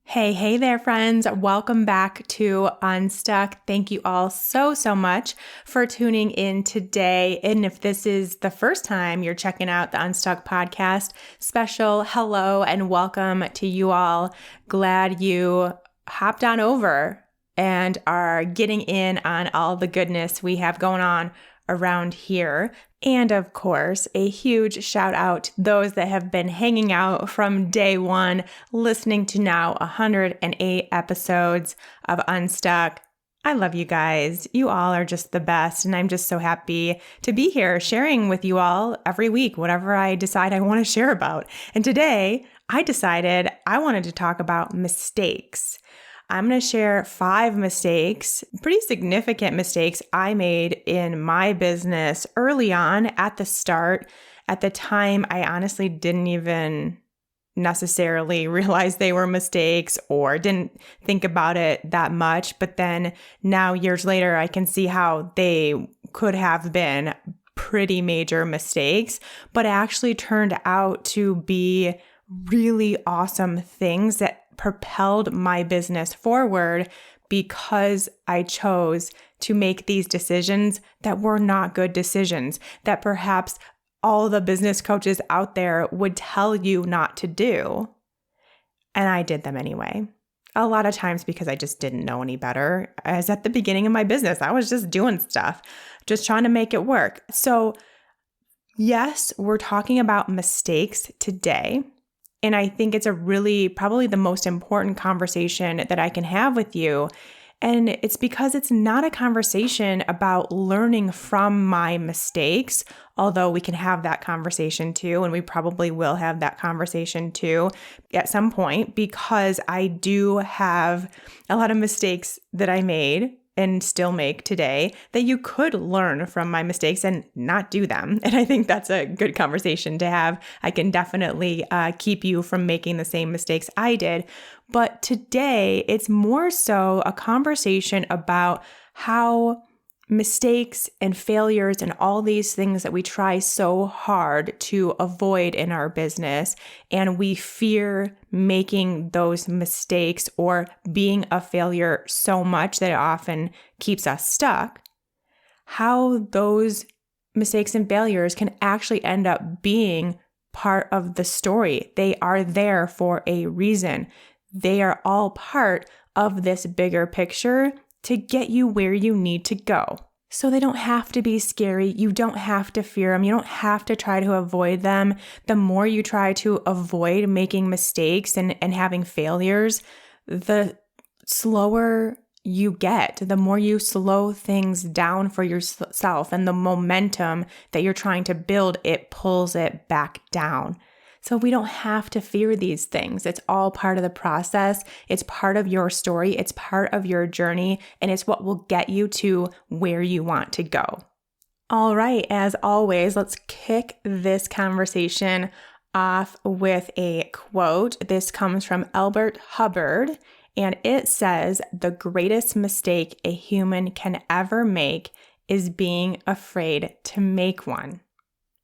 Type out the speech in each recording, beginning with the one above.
Hey there, friends. Welcome back to Unstuck. Thank you all so much for tuning in today. And if this is the first time you're checking out the Unstuck podcast, special hello and welcome to you all. Glad you hopped on over and are getting in on all the goodness we have going on around here. And of course, a huge shout out to those that have been hanging out from day one, listening to now 108 episodes of Unstuck. I love you guys. You all are just the best. And I'm just so happy to be here sharing with you all every week, whatever I decide I want to share about. And today I decided I wanted to talk about mistakes. I'm going to share 5 mistakes, pretty significant mistakes I made in my business early on at the start. At the time, I honestly didn't even necessarily realize they were mistakes or didn't think about it that much. But then now, years later, I can see how they could have been pretty major mistakes, but actually turned out to be really awesome things that propelled my business forward because I chose to make these decisions that were not good decisions, that perhaps all the business coaches out there would tell you not to do. And I did them anyway. A lot of times because I just didn't know any better. As at the beginning of my business, I was just doing stuff, just trying to make it work. So yes, we're talking about mistakes today. And I think it's probably the most important conversation that I can have with you. And it's because it's not a conversation about learning from my mistakes, although we can have that conversation too, and we probably will have that conversation too at some point, because I do have a lot of mistakes that I made and still make today that you could learn from my mistakes and not do them. And I think that's a good conversation to have. I can definitely keep you from making the same mistakes I did. But today, it's more so a conversation about how mistakes and failures and all these things that we try so hard to avoid in our business, and we fear making those mistakes or being a failure so much that it often keeps us stuck, how those mistakes and failures can actually end up being part of the story. They are there for a reason. They are all part of this bigger picture to get you where you need to go. So they don't have to be scary. You don't have to fear them. You don't have to try to avoid them. The more you try to avoid making mistakes and having failures, the slower you get, the more you slow things down for yourself, and the momentum that you're trying to build, it pulls it back down. So we don't have to fear these things. It's all part of the process. It's part of your story. It's part of your journey, and it's what will get you to where you want to go. All right, as always, let's kick this conversation off with a quote. This comes from Albert Hubbard, and it says, "The greatest mistake a human can ever make is being afraid to make one."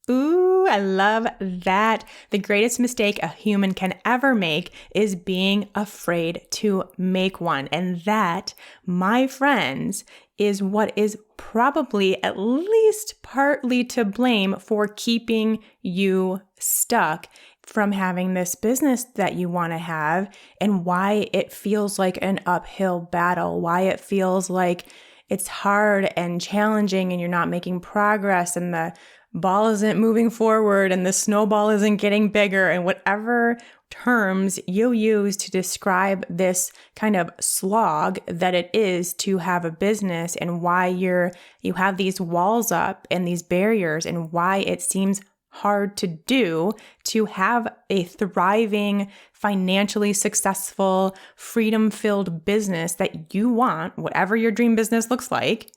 Ooh, I love that. The greatest mistake a human can ever make is being afraid to make one. And that, my friends, is what is probably at least partly to blame for keeping you stuck from having this business that you want to have, and why it feels like an uphill battle, why it feels like it's hard and challenging and you're not making progress and the ball isn't moving forward and the snowball isn't getting bigger, and whatever terms you use to describe this kind of slog that it is to have a business, and why you have these walls up and these barriers, and why it seems hard to do to have a thriving, financially successful, freedom-filled business that you want, whatever your dream business looks like.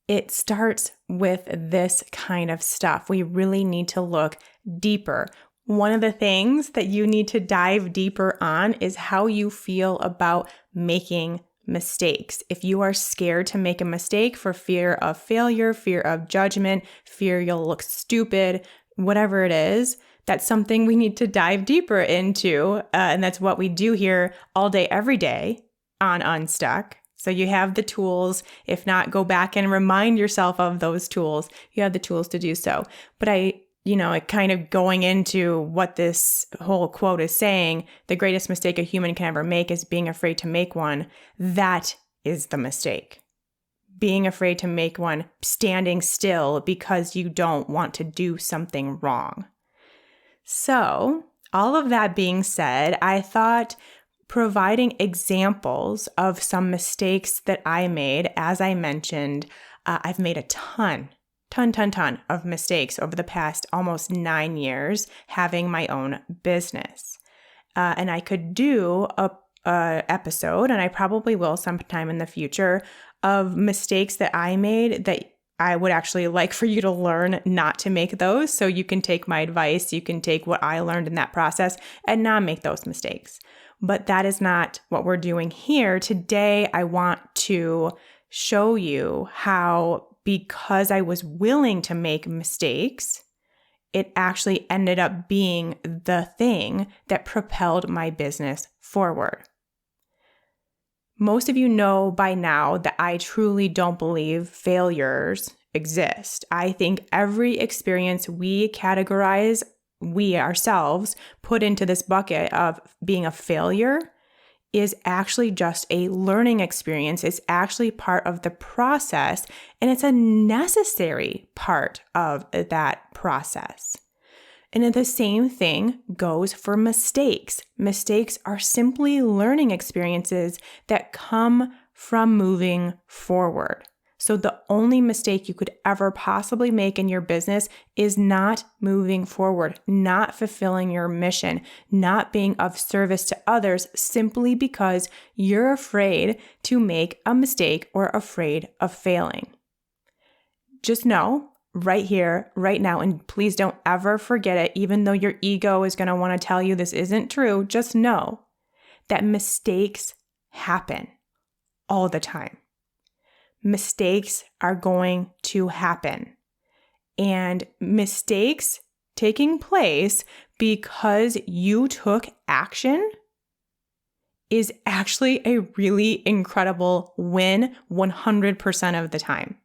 It starts with this kind of stuff. We really need to look deeper. One of the things that you need to dive deeper on is how you feel about making mistakes. If you are scared to make a mistake for fear of failure, fear of judgment, fear you'll look stupid, whatever it is, That's something we need to dive deeper into. And that's what we do here all day, every day on Unstuck. So you have the tools. If not, go back and remind yourself of those tools. You have the tools to do so. But kind of going into what this whole quote is saying, the greatest mistake a human can ever make is being afraid to make one. That is the mistake. Being afraid to make one, standing still because you don't want to do something wrong. So, all of that being said, I thought providing examples of some mistakes that I made, as I mentioned, I've made a ton of mistakes over the past almost 9 years having my own business. And I could do a episode, and I probably will sometime in the future, of mistakes that I made that I would actually like for you to learn not to make those. So you can take my advice, you can take what I learned in that process and not make those mistakes. But that is not what we're doing here. Today, I want to show you how, because I was willing to make mistakes, it actually ended up being the thing that propelled my business forward. Most of you know by now that I truly don't believe failures exist. I think every experience we categorize, we ourselves put into this bucket of being a failure, is actually just a learning experience. It's actually part of the process, and it's a necessary part of that process. And the same thing goes for mistakes. Mistakes are simply learning experiences that come from moving forward. So the only mistake you could ever possibly make in your business is not moving forward, not fulfilling your mission, not being of service to others simply because you're afraid to make a mistake or afraid of failing. Just know right here, right now, and please don't ever forget it, even though your ego is going to want to tell you this isn't true, just know that mistakes happen all the time. Mistakes are going to happen. And mistakes taking place because you took action is actually a really incredible win 100% of the time,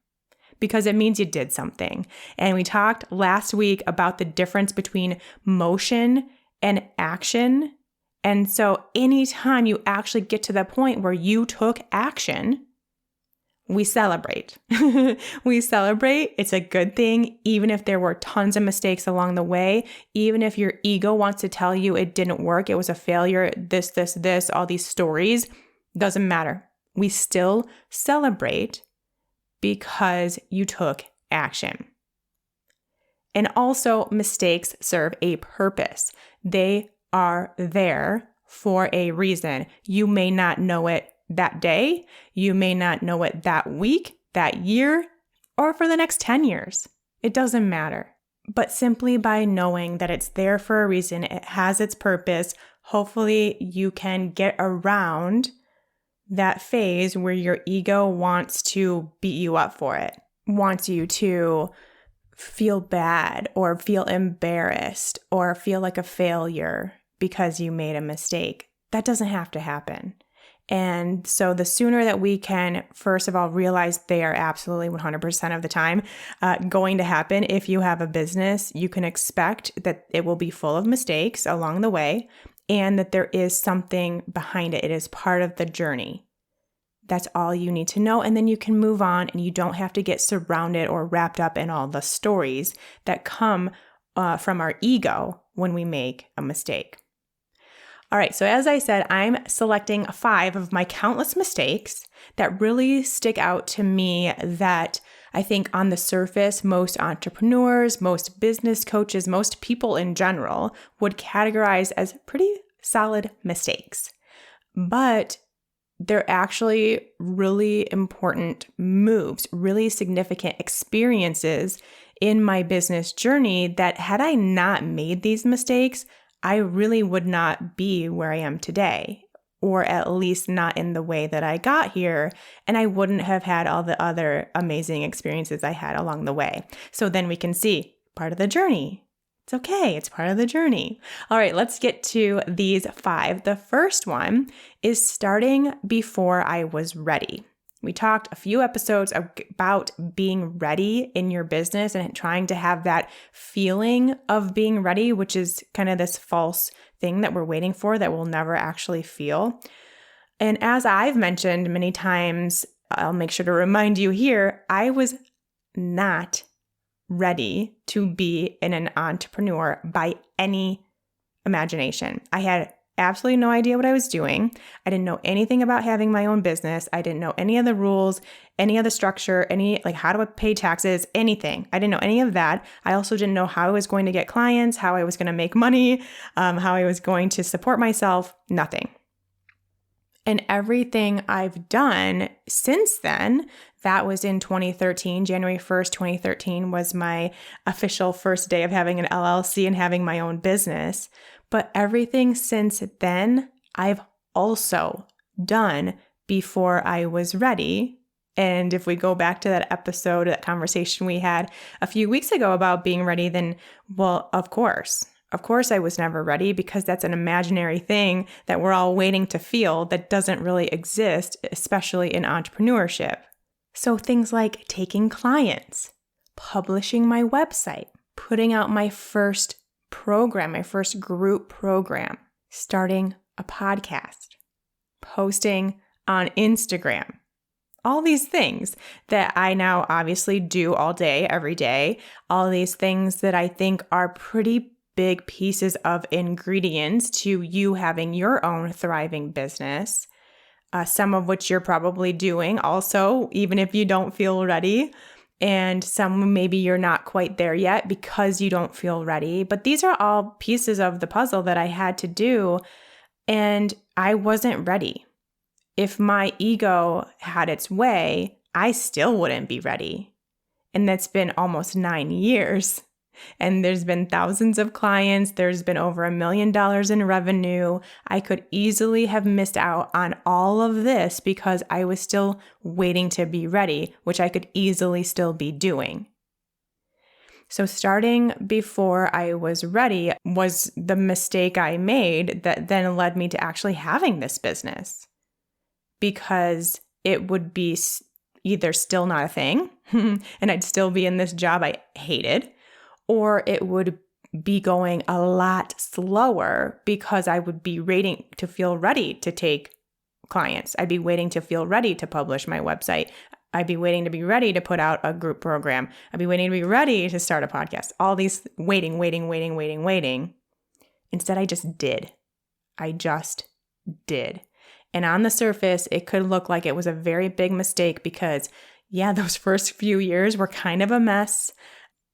because it means you did something. And we talked last week about the difference between motion and action. And so anytime you actually get to the point where you took action, we celebrate. We celebrate. It's a good thing, even if there were tons of mistakes along the way, even if your ego wants to tell you it didn't work, it was a failure, this, all these stories, doesn't matter. We still celebrate because you took action. And also, mistakes serve a purpose. They are there for a reason. You may not know it that day, you may not know it that week, that year, or for the next 10 years. It doesn't matter. But simply by knowing that it's there for a reason, it has its purpose, hopefully you can get around that phase where your ego wants to beat you up for it, wants you to feel bad or feel embarrassed or feel like a failure because you made a mistake. That doesn't have to happen. And so the sooner that we can, first of all, realize they are absolutely 100% of the time going to happen. If you have a business, you can expect that it will be full of mistakes along the way and that there is something behind it. It is part of the journey. That's all you need to know. And then you can move on and you don't have to get surrounded or wrapped up in all the stories that come from our ego when we make a mistake. All right, so as I said, I'm selecting 5 of my countless mistakes that really stick out to me that I think on the surface, most entrepreneurs, most business coaches, most people in general would categorize as pretty solid mistakes. But they're actually really important moves, really significant experiences in my business journey that had I not made these mistakes, I really would not be where I am today, or at least not in the way that I got here, and I wouldn't have had all the other amazing experiences I had along the way. So then we can see part of the journey. It's okay. It's part of the journey. All right, let's get to these 5. The first one is starting before I was ready. We talked a few episodes about being ready in your business and trying to have that feeling of being ready, which is kind of this false thing that we're waiting for that we'll never actually feel. And as I've mentioned many times, I'll make sure to remind you here, I was not ready to be an entrepreneur by any imagination. I had absolutely no idea what I was doing. I didn't know anything about having my own business. I didn't know any of the rules, any of the structure, how to pay taxes, anything. I didn't know any of that. I also didn't know how I was going to get clients, how I was going to make money, how I was going to support myself, nothing. And everything I've done since then, that was in 2013, January 1st, 2013 was my official first day of having an LLC and having my own business. But everything since then, I've also done before I was ready. And if we go back to that episode, that conversation we had a few weeks ago about being ready, then, well, of course I was never ready, because that's an imaginary thing that we're all waiting to feel that doesn't really exist, especially in entrepreneurship. So things like taking clients, publishing my website, putting out my first program, my first group program, starting a podcast, posting on Instagram, all these things that I now obviously do all day, every day, all these things that I think are pretty big pieces of ingredients to you having your own thriving business, some of which you're probably doing also, even if you don't feel ready. And some maybe you're not quite there yet because you don't feel ready. But these are all pieces of the puzzle that I had to do, and I wasn't ready. If my ego had its way, I still wouldn't be ready. And that's been almost 9 years. And there's been thousands of clients. There's been over $1 million in revenue. I could easily have missed out on all of this because I was still waiting to be ready, which I could easily still be doing. So starting before I was ready was the mistake I made that then led me to actually having this business, because it would be either still not a thing and I'd still be in this job I hated, or it would be going a lot slower because I would be waiting to feel ready to take clients. I'd be waiting to feel ready to publish my website. I'd be waiting to be ready to put out a group program. I'd be waiting to be ready to start a podcast. All these waiting. Instead, I just did. And on the surface, it could look like it was a very big mistake because, those first few years were kind of a mess.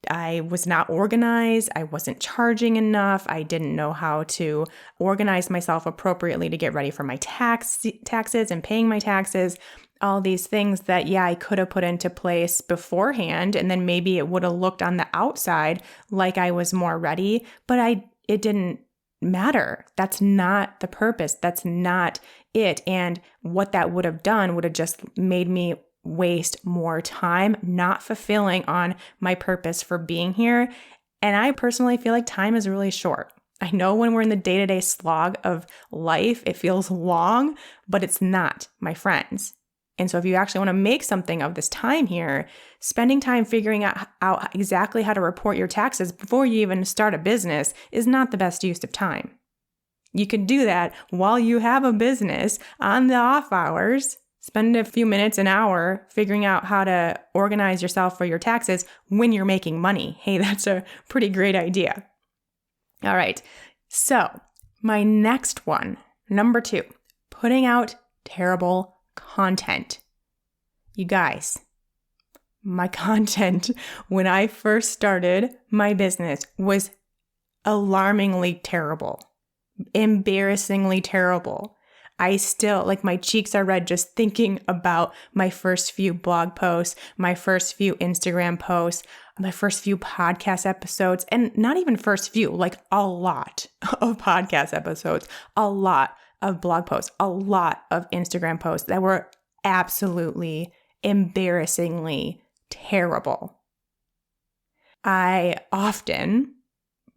I was not organized. I wasn't charging enough. I didn't know how to organize myself appropriately to get ready for my taxes and paying my taxes. All these things that, I could have put into place beforehand, and then maybe it would have looked on the outside like I was more ready, but it didn't matter. That's not the purpose. That's not it. And what that would have done would have just made me waste more time, not fulfilling on my purpose for being here. And I personally feel like time is really short. I know when we're in the day-to-day slog of life, it feels long, but it's not, my friends. And so if you actually want to make something of this time here, spending time figuring out exactly how to report your taxes before you even start a business is not the best use of time. You can do that while you have a business on the off hours. Spend a few minutes, an hour, figuring out how to organize yourself for your taxes when you're making money. Hey, that's a pretty great idea. All right. So my next one, number 2, putting out terrible content. You guys, my content when I first started my business was alarmingly terrible, embarrassingly terrible. I still, my cheeks are red just thinking about my first few blog posts, my first few Instagram posts, my first few podcast episodes, and not even first few, a lot of podcast episodes, a lot of blog posts, a lot of Instagram posts that were absolutely embarrassingly terrible. I often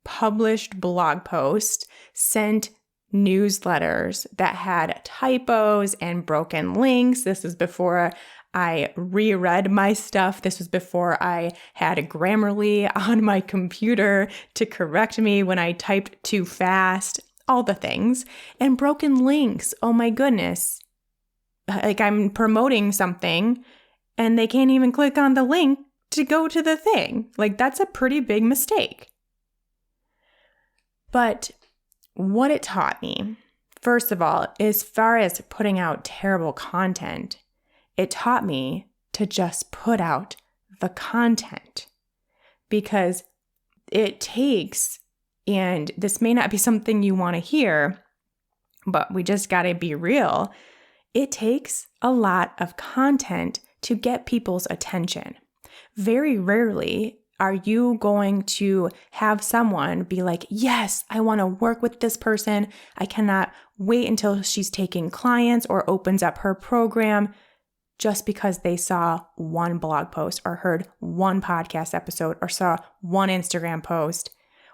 published blog posts, sent newsletters that had typos and broken links. This was before I reread my stuff. This was before I had a Grammarly on my computer to correct me when I typed too fast, all the things. And broken links. Oh my goodness. Like I'm promoting something and they can't even click on the link to go to the thing. Like that's a pretty big mistake. But what it taught me, first of all, as far as putting out terrible content, it taught me to just put out the content because it takes, and this may not be something you want to hear, but we just got to be real. It takes a lot of content to get people's attention. Very rarely are you going to have someone be like, yes, I want to work with this person. I cannot wait until she's taking clients or opens up her program, just because they saw one blog post or heard one podcast episode or saw one Instagram post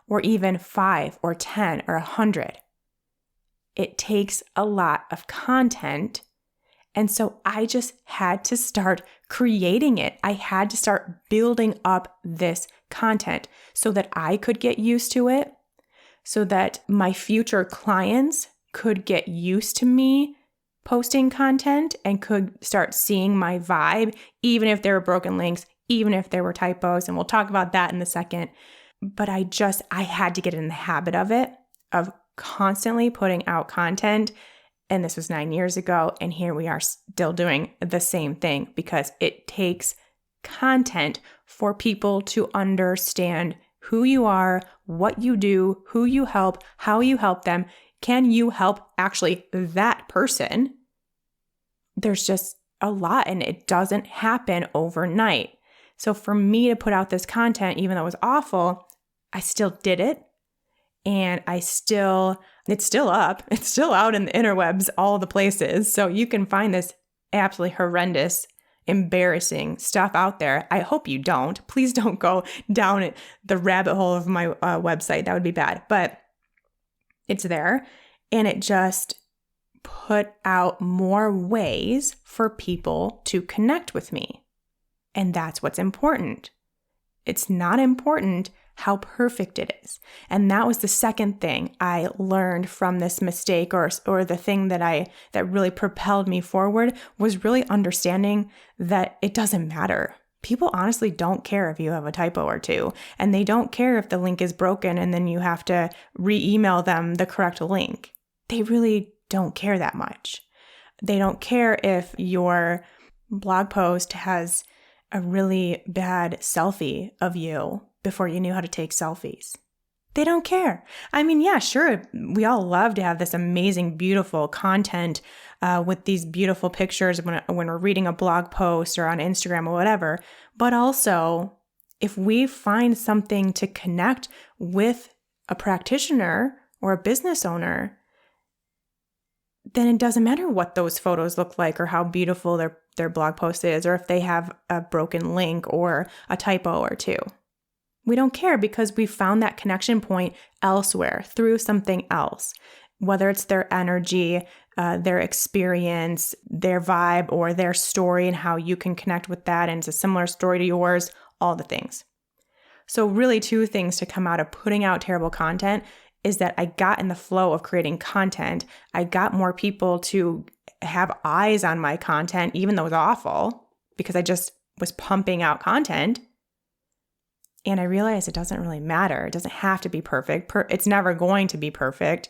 or even 5 or 10 or 100. It takes a lot of content. And so I just had to start creating it. I had to start building up this content so that I could get used to it, so that my future clients could get used to me posting content and could start seeing my vibe, even if there were broken links, even if there were typos. And we'll talk about that in a second. But I had to get in the habit of it, of constantly putting out content. And this was 9 years ago, and here we are still doing the same thing because it takes content for people to understand who you are, what you do, who you help, how you help them. Can you help actually that person? There's just a lot, and it doesn't happen overnight. So for me to put out this content, even though it was awful, I still did it. And it's still up. It's still out in the interwebs, all the places. So you can find this absolutely horrendous, embarrassing stuff out there. I hope you don't. Please don't go down the rabbit hole of my website. That would be bad. But it's there. And it just put out more ways for people to connect with me. And that's what's important. It's not important how perfect it is. And that was the second thing I learned from this mistake, or the thing that really propelled me forward, was really understanding that it doesn't matter. People honestly don't care if you have a typo or two, and they don't care if the link is broken and then you have to re-email them the correct link. They really don't care that much. They don't care if your blog post has a really bad selfie of you before you knew how to take selfies. They don't care. I mean, yeah, sure, we all love to have this amazing, beautiful content with these beautiful pictures when we're reading a blog post or on Instagram or whatever. But also, if we find something to connect with a practitioner or a business owner, then it doesn't matter what those photos look like or how beautiful their blog post is, or if they have a broken link or a typo or two. We don't care because we found that connection point elsewhere through something else, whether it's their energy, their experience, their vibe, or their story and how you can connect with that. And it's a similar story to yours, all the things. So really 2 things to come out of putting out terrible content is that I got in the flow of creating content. I got more people to have eyes on my content, even though it was awful, because I just was pumping out content. And I realized it doesn't really matter. It doesn't have to be perfect. It's never going to be perfect.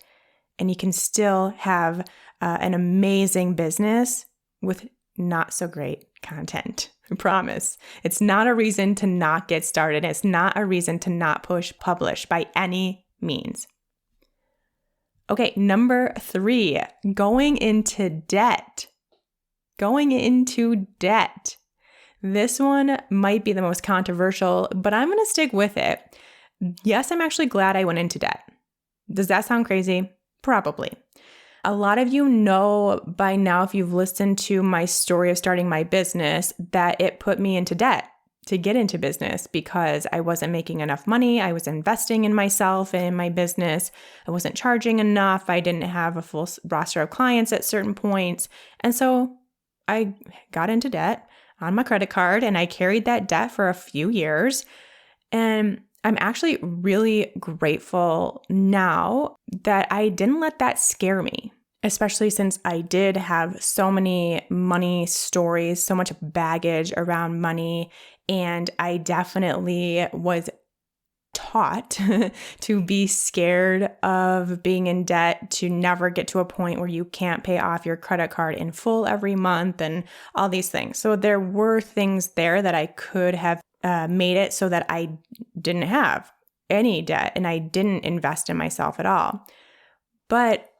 And you can still have an amazing business with not so great content. I promise. It's not a reason to not get started. It's not a reason to not publish by any means. Okay, number 3, going into debt. Going into debt. This one might be the most controversial, but I'm going to stick with it. Yes, I'm actually glad I went into debt. Does that sound crazy? Probably. A lot of you know by now, if you've listened to my story of starting my business, that it put me into debt. to get into business because I wasn't making enough money. I was investing in myself and in my business. I wasn't charging enough. I didn't have a full roster of clients at certain points. And so I got into debt on my credit card and I carried that debt for a few years. And I'm actually really grateful now that I didn't let that scare me, especially since I did have so many money stories, so much baggage around money. And I definitely was taught to be scared of being in debt, to never get to a point where you can't pay off your credit card in full every month and all these things. So there were things there that I could have made it so that I didn't have any debt and I didn't invest in myself at all. But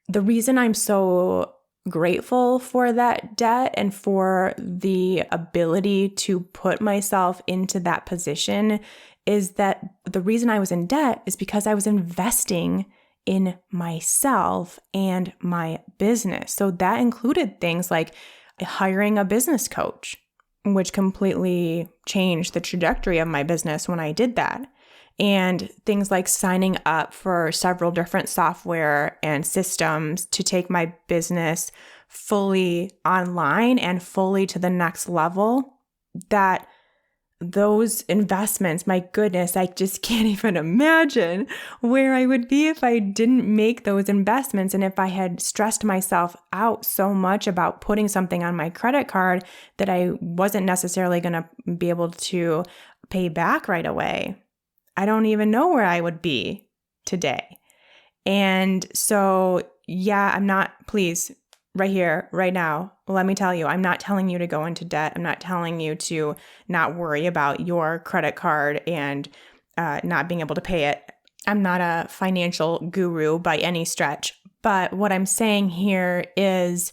the reason I'm so grateful for that debt and for the ability to put myself into that position is that the reason I was in debt is because I was investing in myself and my business. So that included things like hiring a business coach, which completely changed the trajectory of my business when I did that. And things like signing up for several different software and systems to take my business fully online and fully to the next level. That those investments, my goodness, I just can't even imagine where I would be if I didn't make those investments and if I had stressed myself out so much about putting something on my credit card that I wasn't necessarily going to be able to pay back right away. I don't even know where I would be today. And so, I'm not, please, right here, right now, let me tell you, I'm not telling you to go into debt. I'm not telling you to not worry about your credit card and not being able to pay it. I'm not a financial guru by any stretch. But what I'm saying here is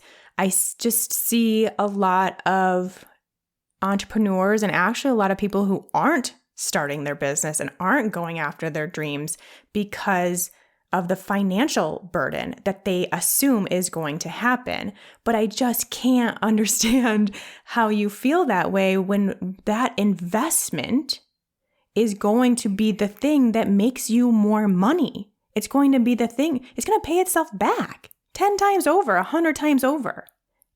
just see a lot of entrepreneurs and actually a lot of people who aren't starting their business and aren't going after their dreams because of the financial burden that they assume is going to happen. But I just can't understand how you feel that way when that investment is going to be the thing that makes you more money. It's going to be the thing. It's going to pay itself back 10 times over, 100 times over,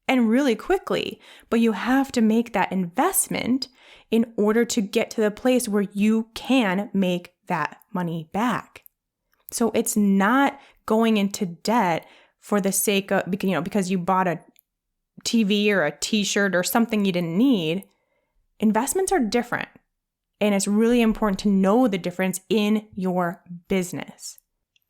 and really quickly. But you have to make that investment in order to get to the place where you can make that money back. So it's not going into debt for the sake of, because you bought a TV or a t-shirt or something you didn't need. Investments are different. And it's really important to know the difference in your business.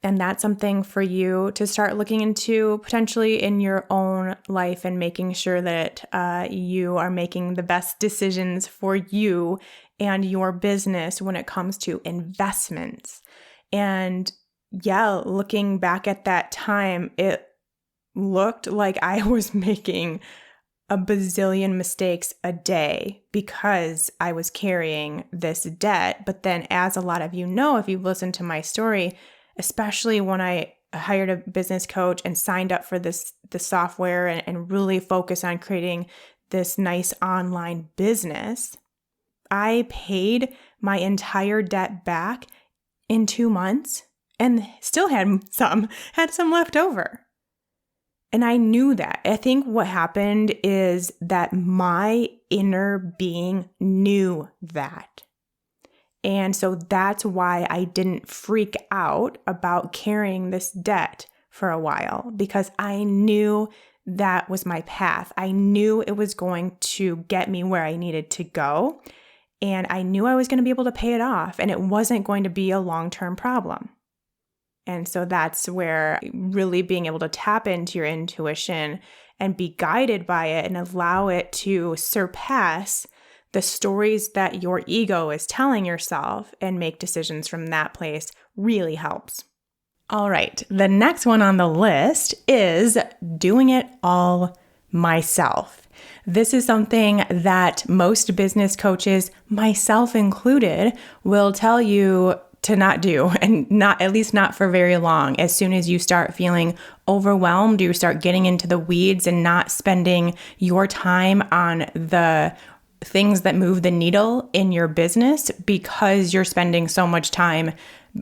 And that's something for you to start looking into potentially in your own life and making sure that you are making the best decisions for you and your business when it comes to investments. And looking back at that time, it looked like I was making a bazillion mistakes a day because I was carrying this debt. But then, as a lot of you know, if you've listened to my story, especially when I hired a business coach and signed up for the software and really focused on creating this nice online business, I paid my entire debt back in 2 months and still had some left over. And I knew that. I think what happened is that my inner being knew that. And so that's why I didn't freak out about carrying this debt for a while, because I knew that was my path. I knew it was going to get me where I needed to go. And I knew I was going to be able to pay it off, and it wasn't going to be a long-term problem. And so that's where really being able to tap into your intuition and be guided by it and allow it to surpass the stories that your ego is telling yourself and make decisions from that place really helps. All right, the next one on the list is doing it all myself. This is something that most business coaches, myself included, will tell you to not do, and not, at least not for very long. As soon as you start feeling overwhelmed, you start getting into the weeds and not spending your time on the things that move the needle in your business because you're spending so much time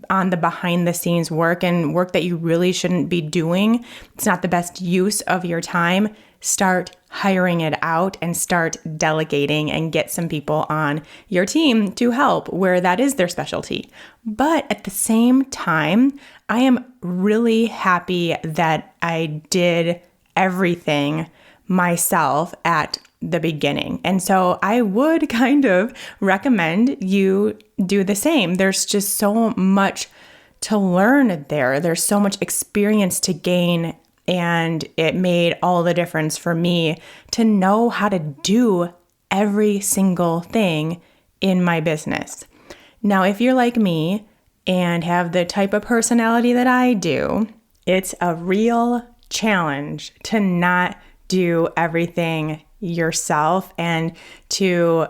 on the behind the scenes work and work that you really shouldn't be doing. It's not the best use of your time. Start hiring it out and start delegating and get some people on your team to help where that is their specialty. But at the same time, I am really happy that I did everything myself at the beginning. And so I would kind of recommend you do the same. There's just so much to learn there. There's so much experience to gain. And it made all the difference for me to know how to do every single thing in my business. Now, if you're like me and have the type of personality that I do, it's a real challenge to not do everything yourself and to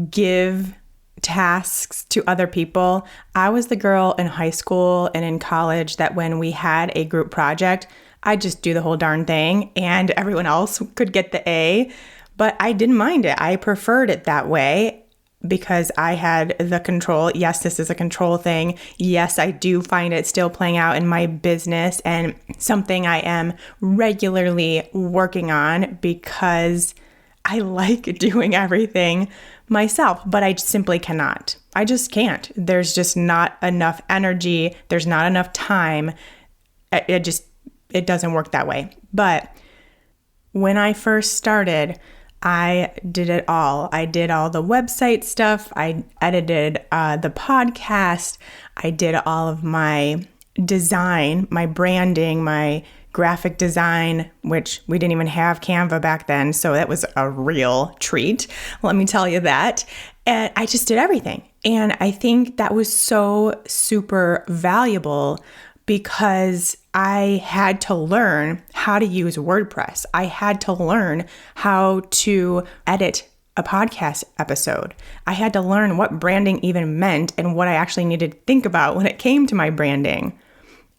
give tasks to other people. I was the girl in high school and in college that when we had a group project, I'd just do the whole darn thing and everyone else could get the A, but I didn't mind it. I preferred it that way because I had the control. Yes, this is a control thing. Yes, I do find it still playing out in my business and something I am regularly working on because I like doing everything myself, but I simply cannot. I just can't. There's just not enough energy. There's not enough time. It doesn't work that way. But when I first started, I did it all. I did all the website stuff. I edited the podcast. I did all of my design, my branding, my graphic design, which we didn't even have Canva back then. So that was a real treat. Let me tell you that. And I just did everything. And I think that was so super valuable because I had to learn how to use WordPress. I had to learn how to edit a podcast episode. I had to learn what branding even meant and what I actually needed to think about when it came to my branding.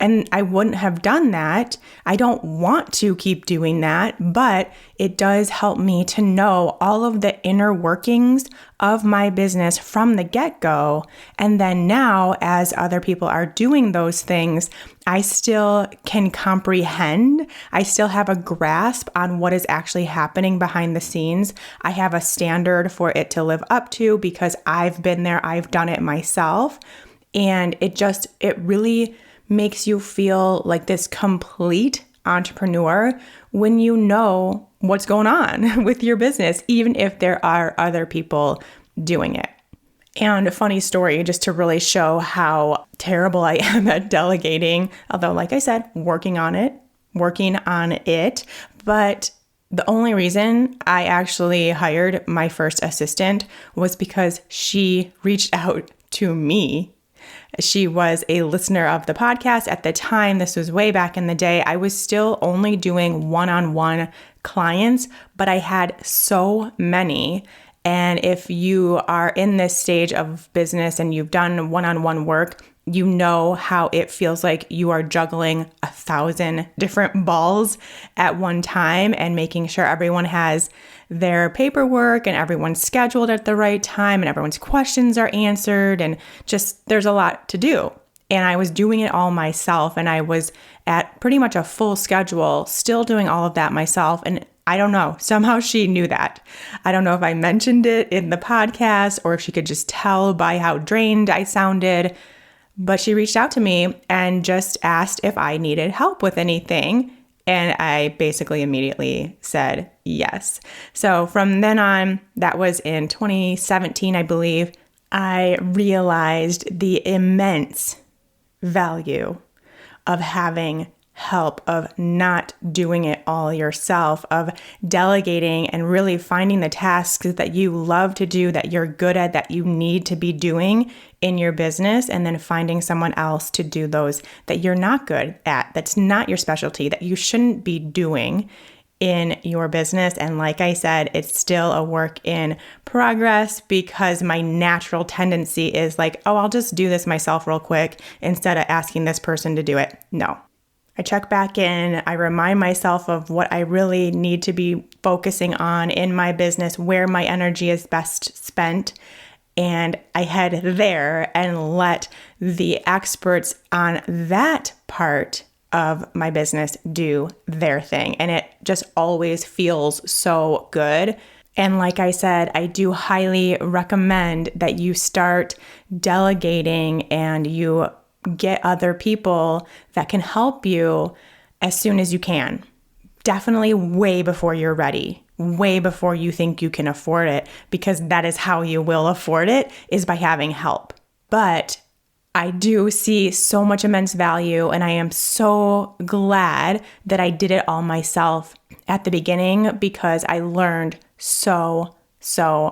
And I wouldn't have done that. I don't want to keep doing that, but it does help me to know all of the inner workings of my business from the get-go. And then now, as other people are doing those things, I still can comprehend. I still have a grasp on what is actually happening behind the scenes. I have a standard for it to live up to because I've been there, I've done it myself. And it really makes you feel like this complete entrepreneur when you know what's going on with your business, even if there are other people doing it. And a funny story, just to really show how terrible I am at delegating, although like I said, working on it. But the only reason I actually hired my first assistant was because she reached out to me. She was a listener of the podcast at the time. This was way back in the day. I was still only doing one-on-one clients, but I had so many. And if you are in this stage of business and you've done one-on-one work, you know how it feels like you are juggling 1,000 different balls at one time and making sure everyone has their paperwork and everyone's scheduled at the right time and everyone's questions are answered and just there's a lot to do. And I was doing it all myself and I was at pretty much a full schedule, still doing all of that myself. And I don't know, somehow she knew that. I don't know if I mentioned it in the podcast or if she could just tell by how drained I sounded. But she reached out to me and just asked if I needed help with anything. And I basically immediately said yes. So from then on, that was in 2017, I believe, I realized the immense value of having help, of not doing it all yourself, of delegating and really finding the tasks that you love to do, that you're good at, that you need to be doing in your business, and then finding someone else to do those that you're not good at, that's not your specialty, that you shouldn't be doing in your business. And like I said, it's still a work in progress because my natural tendency is like, oh, I'll just do this myself real quick instead of asking this person to do it. No. I check back in, I remind myself of what I really need to be focusing on in my business, where my energy is best spent, and I head there and let the experts on that part of my business do their thing. And it just always feels so good. And like I said, I do highly recommend that you start delegating and you get other people that can help you as soon as you can. Definitely way before you're ready, way before you think you can afford it, because that is how you will afford it, is by having help. But I do see so much immense value, and I am so glad that I did it all myself at the beginning, because I learned so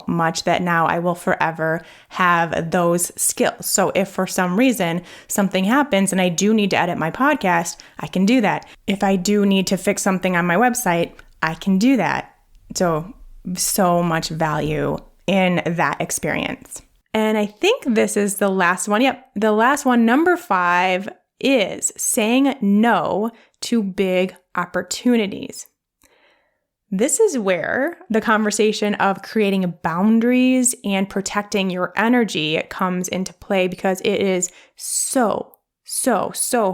much that now I will forever have those skills. So if for some reason something happens and I do need to edit my podcast, I can do that. If I do need to fix something on my website, I can do that. So much value in that experience. And I think this is the last one. Yep, the last one, number 5, is saying no to big opportunities. This is where the conversation of creating boundaries and protecting your energy comes into play, because it is so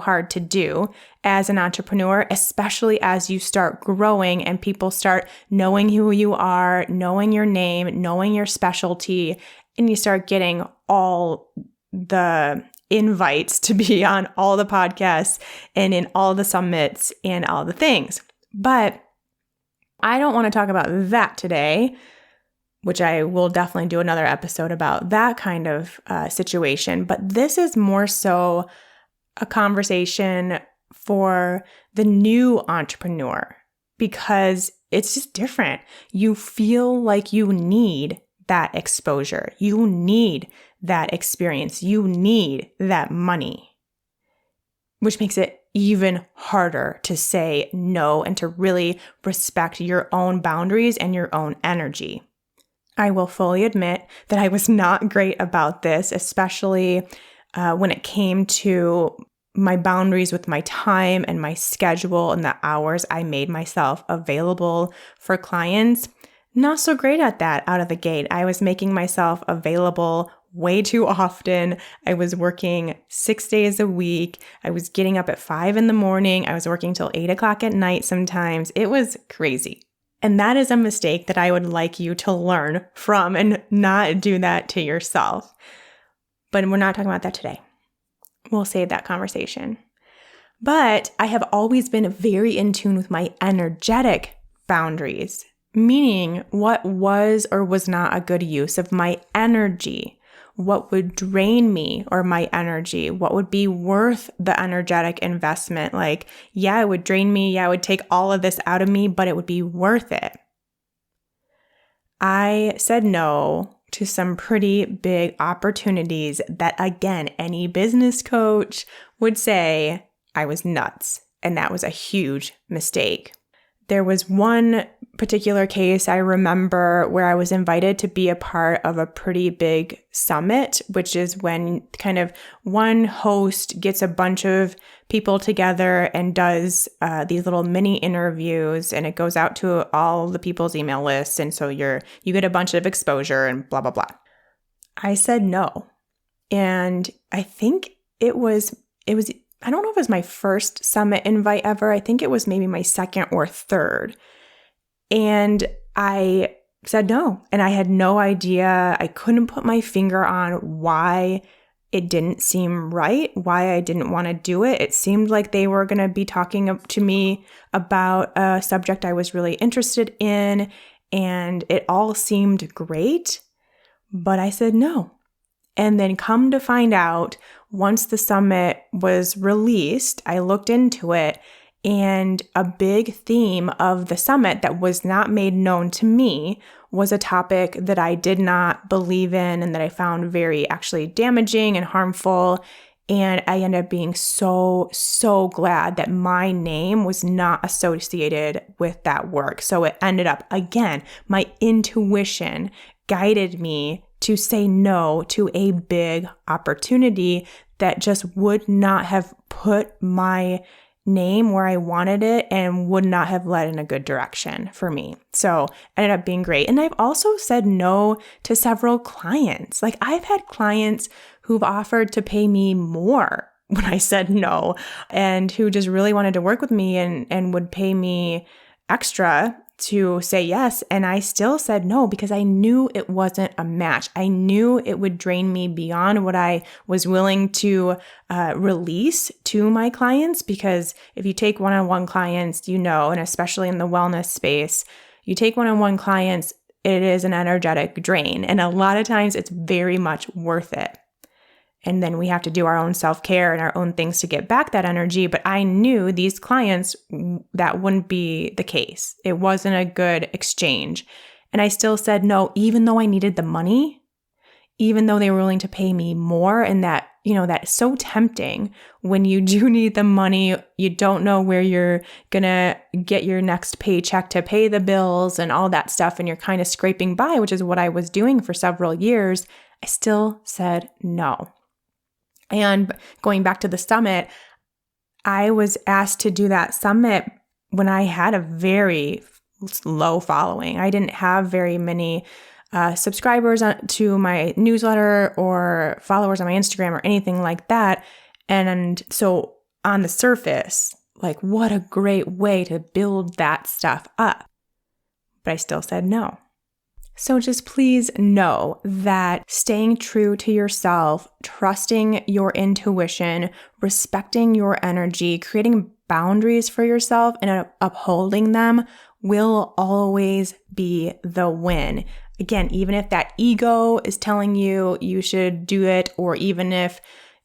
hard to do as an entrepreneur, especially as you start growing and people start knowing who you are, knowing your name, knowing your specialty, and you start getting all the invites to be on all the podcasts and in all the summits and all the things. But I don't want to talk about that today, which I will definitely do another episode about that kind of situation. But this is more so a conversation for the new entrepreneur, because it's just different. You feel like you need that exposure. You need that experience. You need that money, which makes it even harder to say no and to really respect your own boundaries and your own energy. I will fully admit that I was not great about this, especially when it came to my boundaries with my time and my schedule and the hours I made myself available for clients. Not so great at that out of the gate. I was making myself available way too often. I was working 6 days a week. I was getting up at 5 in the morning. I was working till 8 o'clock at night sometimes. It was crazy. And that is a mistake that I would like you to learn from and not do that to yourself. But we're not talking about that today. We'll save that conversation. But I have always been very in tune with my energetic boundaries, meaning what was or was not a good use of my energy. What would drain me or my energy? What would be worth the energetic investment? Like, yeah, it would drain me. Yeah, it would take all of this out of me, but it would be worth it. I said no to some pretty big opportunities that, again, any business coach would say I was nuts. And that was a huge mistake. There was one particular case I remember where I was invited to be a part of a pretty big summit, which is when kind of one host gets a bunch of people together and does these little mini interviews, and it goes out to all the people's email lists. And so you get a bunch of exposure and blah, blah, blah. I said no. And I think it was I don't know if it was my first summit invite ever. I think it was maybe my second or third. And I said no. And I had no idea. I couldn't put my finger on why it didn't seem right, why I didn't want to do it. It seemed like they were going to be talking to me about a subject I was really interested in, and it all seemed great. But I said no. And then come to find out, once the summit was released, I looked into it, and a big theme of the summit that was not made known to me was a topic that I did not believe in and that I found very actually damaging and harmful. And I ended up being so glad that my name was not associated with that work. So it ended up, again, my intuition guided me to say no to a big opportunity that just would not have put my name where I wanted it and would not have led in a good direction for me. So it ended up being great. And I've also said no to several clients. Like I've had clients who've offered to pay me more when I said no, and who just really wanted to work with me and would pay me extra to say yes. And I still said no because I knew it wasn't a match. I knew it would drain me beyond what I was willing to release to my clients. Because if you take one-on-one clients, and especially in the wellness space, you take one-on-one clients, it is an energetic drain. And a lot of times it's very much worth it. And then we have to do our own self-care and our own things to get back that energy. But I knew these clients, that wouldn't be the case. It wasn't a good exchange. And I still said no, even though I needed the money, even though they were willing to pay me more. And that, that's so tempting when you do need the money. You don't know where you're going to get your next paycheck to pay the bills and all that stuff. And you're kind of scraping by, which is what I was doing for several years. I still said no. And going back to the summit, I was asked to do that summit when I had a very low following. I didn't have very many subscribers to my newsletter or followers on my Instagram or anything like that. And so on the surface, like what a great way to build that stuff up. But I still said no. So just please know that staying true to yourself, trusting your intuition, respecting your energy, creating boundaries for yourself and upholding them will always be the win. Again, even if that ego is telling you you should do it, or even if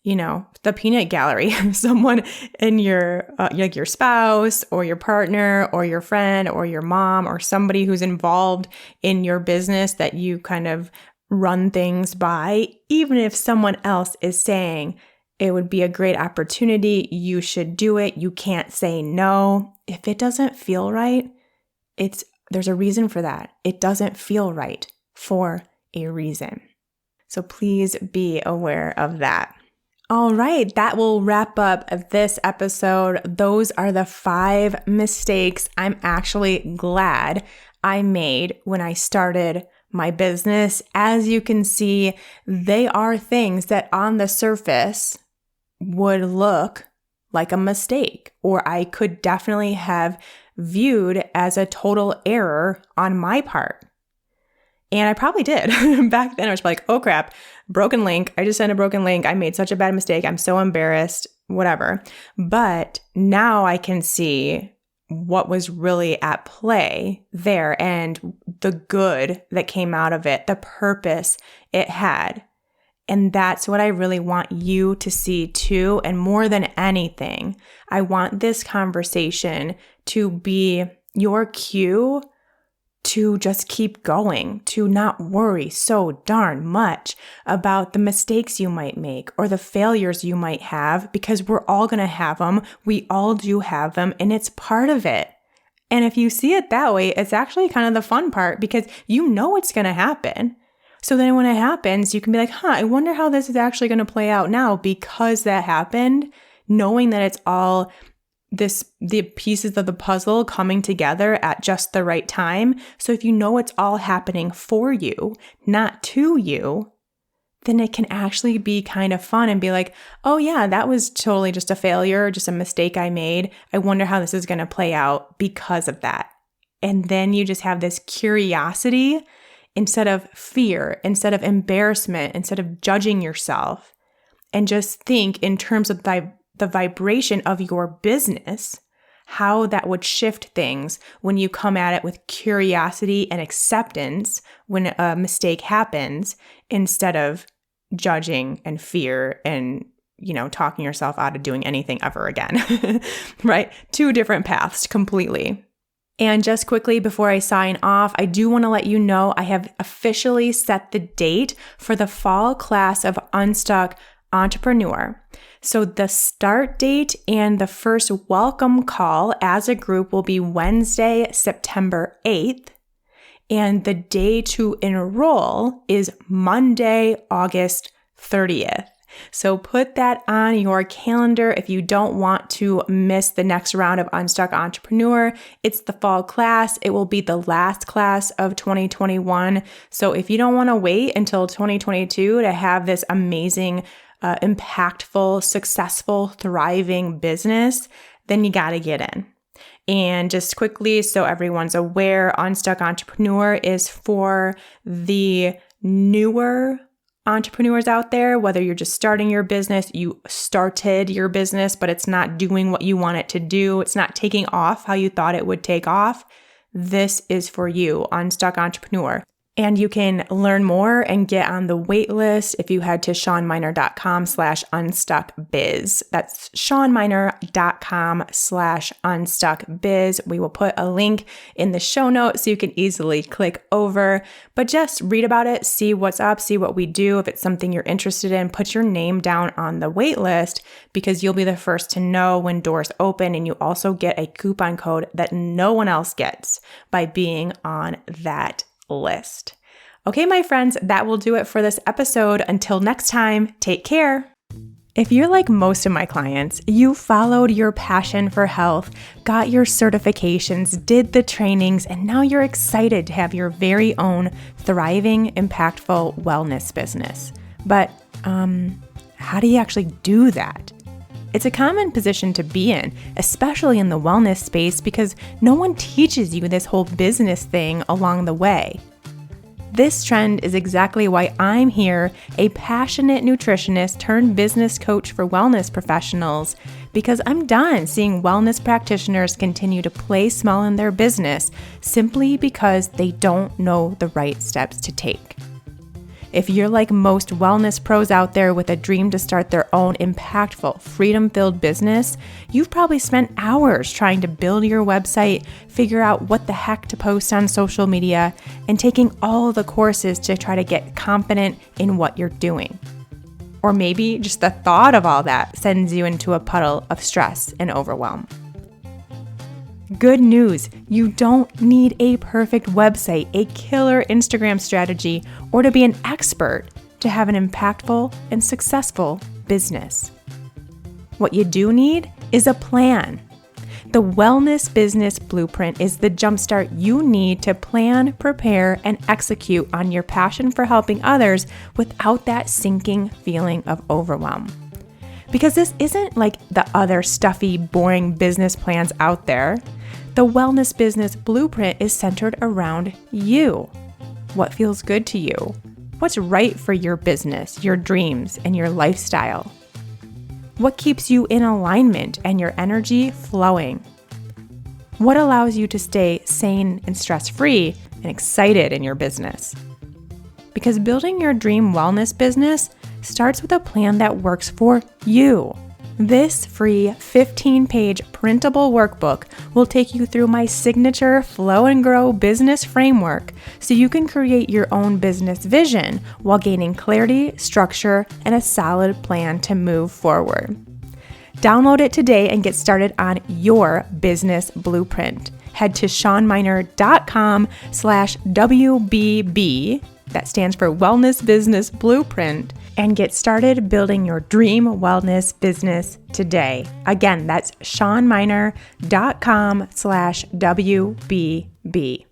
the peanut gallery, someone in your, like your spouse or your partner or your friend or your mom or somebody who's involved in your business that you kind of run things by, even if someone else is saying it would be a great opportunity, you should do it, you can't say no. If it doesn't feel right, there's a reason for that. It doesn't feel right for a reason. So please be aware of that. All right, that will wrap up this episode. Those are the 5 mistakes I'm actually glad I made when I started my business. As you can see, they are things that on the surface would look like a mistake, or I could definitely have viewed as a total error on my part. And I probably did. Back then I was like, oh crap, broken link. I just sent a broken link. I made such a bad mistake. I'm so embarrassed, whatever. But now I can see what was really at play there and the good that came out of it, the purpose it had. And that's what I really want you to see too. And more than anything, I want this conversation to be your cue to just keep going, to not worry so darn much about the mistakes you might make or the failures you might have, because we're all going to have them. We all do have them, and it's part of it. And if you see it that way, it's actually kind of the fun part, because you know it's going to happen. So then when it happens, you can be like, I wonder how this is actually going to play out now, because that happened, knowing that it's all the pieces of the puzzle coming together at just the right time. So if you know it's all happening for you, not to you, then it can actually be kind of fun and be like, oh yeah, that was totally just a failure, just a mistake I made. I wonder how this is going to play out because of that. And then you just have this curiosity instead of fear, instead of embarrassment, instead of judging yourself, and just think in terms of the vibration of your business, how that would shift things when you come at it with curiosity and acceptance when a mistake happens, instead of judging and fear and, talking yourself out of doing anything ever again, right? 2 different paths completely. And just quickly before I sign off, I do want to let you know I have officially set the date for the fall class of Unstuck Entrepreneur. So the start date and the first welcome call as a group will be Wednesday, September 8th. And the day to enroll is Monday, August 30th. So put that on your calendar if you don't want to miss the next round of Unstuck Entrepreneur. It's the fall class. It will be the last class of 2021. So if you don't want to wait until 2022 to have this amazing, impactful, successful, thriving business, then you got to get in. And just quickly, so everyone's aware, Unstuck Entrepreneur is for the newer entrepreneurs out there, whether you're just starting your business, you started your business, but it's not doing what you want it to do. It's not taking off how you thought it would take off. This is for you, Unstuck Entrepreneur. And you can learn more and get on the wait list if you head to shawnmynar.com/unstuckbiz. That's shawnmynar.com/unstuckbiz. We will put a link in the show notes so you can easily click over, but just read about it, see what's up, see what we do. If it's something you're interested in, put your name down on the wait list because you'll be the first to know when doors open, and you also get a coupon code that no one else gets by being on that list. Okay, my friends, that will do it for this episode. Until next time, take care. If you're like most of my clients, you followed your passion for health, got your certifications, did the trainings, and now you're excited to have your very own thriving, impactful wellness business. But how do you actually do that? It's a common position to be in, especially in the wellness space, because no one teaches you this whole business thing along the way. This trend is exactly why I'm here, a passionate nutritionist turned business coach for wellness professionals, because I'm done seeing wellness practitioners continue to play small in their business simply because they don't know the right steps to take. If you're like most wellness pros out there with a dream to start their own impactful, freedom-filled business, you've probably spent hours trying to build your website, figure out what the heck to post on social media, and taking all the courses to try to get confident in what you're doing. Or maybe just the thought of all that sends you into a puddle of stress and overwhelm. Good news, you don't need a perfect website, a killer Instagram strategy, or to be an expert to have an impactful and successful business. What you do need is a plan. The Wellness Business Blueprint is the jumpstart you need to plan, prepare, and execute on your passion for helping others without that sinking feeling of overwhelm. Because this isn't like the other stuffy, boring business plans out there. The Wellness Business Blueprint is centered around you. What feels good to you? What's right for your business, your dreams, and your lifestyle? What keeps you in alignment and your energy flowing? What allows you to stay sane and stress-free and excited in your business? Because building your dream wellness business starts with a plan that works for you. This free 15-page printable workbook will take you through my signature Flow and Grow business framework so you can create your own business vision while gaining clarity, structure, and a solid plan to move forward. Download it today and get started on your business blueprint. Head to shawnmynar.com/WBB, that stands for Wellness Business Blueprint, and get started building your dream wellness business today. Again, that's shawnmynar.com/WBB.